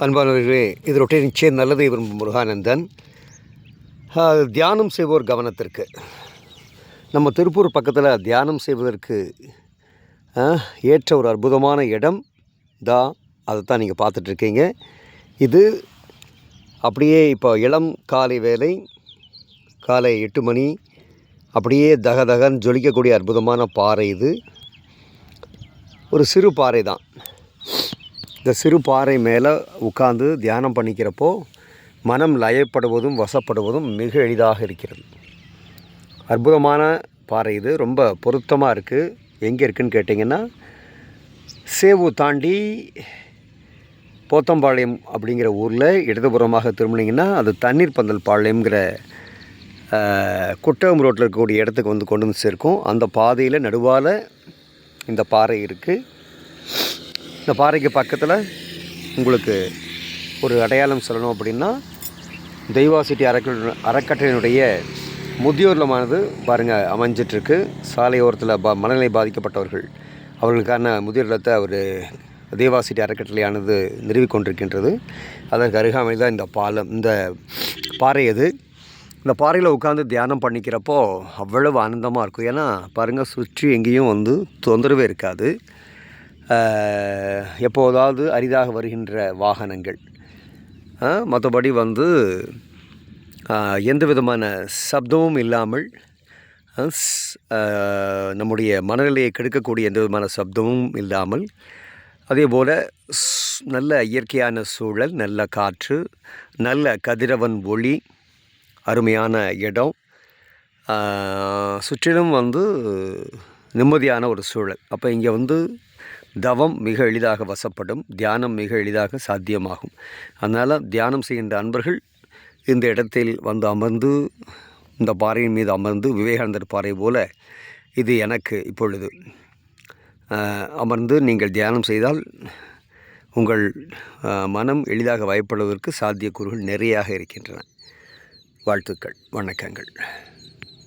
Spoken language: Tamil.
அன்பானவர்களே, இது ரொட்டே நிச்சயம் நல்லதை விரும்பும் முருகானந்தன். தியானம் செய்வோர் கவனத்திற்கு, நம்ம திருப்பூர் பக்கத்தில் தியானம் செய்வதற்கு ஏற்ற ஒரு அற்புதமான இடம் தான். அதைத்தான் நீங்கள் பார்த்துட்ருக்கீங்க. இது அப்படியே இப்போ இளம் காலை வேலை, காலை 8 மணி, அப்படியே தகதகன்னு ஜொலிக்கக்கூடிய அற்புதமான பாறை. இது ஒரு சிறு பாறை தான். இந்த சிறு பாறை மேலே உட்கார்ந்து தியானம் பண்ணிக்கிறப்போ மனம் லயப்படுவதும் வசப்படுவதும் மிக எளிதாக இருக்கிறது. அற்புதமான பாறை இது, ரொம்ப பொருத்தமாக இருக்குது. எங்கே இருக்குதுன்னு கேட்டிங்கன்னா, சேவு தாண்டி போத்தம்பாளையம் அப்படிங்கிற ஊரில் இடதுபுறமாக திரும்பினீங்கன்னா அது தண்ணீர் பந்தல் பாளையம்ங்கிற குட்டகம் ரோட்டில் இருக்கக்கூடிய இடத்துக்கு கொண்டு வந்து சேர்க்கும். அந்த பாதையில் நடுவால் இந்த பாறை இருக்குது. இந்த பாறைக்கு பக்கத்தில் உங்களுக்கு ஒரு அடையாளம் சொல்லணும் அப்படின்னா, தெய்வாசிட்டி அறக்கட்டளையினுடைய முதியோர் இல்லமானது பாருங்கள் அமைஞ்சிட்ருக்கு. சாலையோரத்தில் மனநிலை பாதிக்கப்பட்டவர்கள் அவர்களுக்கான முதியோர் இல்லத்தை ஒரு தெய்வாசிட்டி அறக்கட்டளையானது நிறுவிக்கொண்டிருக்கின்றது. அதற்கு அருகாமையில் தான் இந்த பாறை. அது இந்த பாறையில் உட்காந்து தியானம் பண்ணிக்கிறப்போ அவ்வளவு ஆனந்தமாக இருக்கும். ஏன்னா பாருங்கள், சுற்றி எங்கேயும் தொந்தரவே இருக்காது. எப்போதாவது அரிதாக வருகின்ற வாகனங்கள், மற்றபடி எந்த விதமான சப்தமும் இல்லாமல், நம்முடைய மனநிலையை கெடுக்கக்கூடிய எந்த விதமான சப்தமும் இல்லாமல், அதே போல் நல்ல இயற்கையான சூழல், நல்ல காற்று, நல்ல கதிரவன் ஒளி, அருமையான இடம், சுற்றிலும் நிம்மதியான ஒரு சூழல். அப்போ இங்கே தவம் மிக எளிதாக வசப்படும், தியானம் மிக எளிதாக சாத்தியமாகும். அதனால் தியானம் செய்கின்ற அன்பர்கள் இந்த இடத்தில் அமர்ந்து, இந்த பாறையின் மீது அமர்ந்து, விவேகானந்தர் பாறை போல இது எனக்கு இப்பொழுது அமர்ந்து நீங்கள் தியானம் செய்தால் உங்கள் மனம் எளிதாக வயப்படுவதற்கு சாத்தியக்கூறுகள் நிறையாக இருக்கின்றன. வாழ்த்துக்கள், வணக்கங்கள்.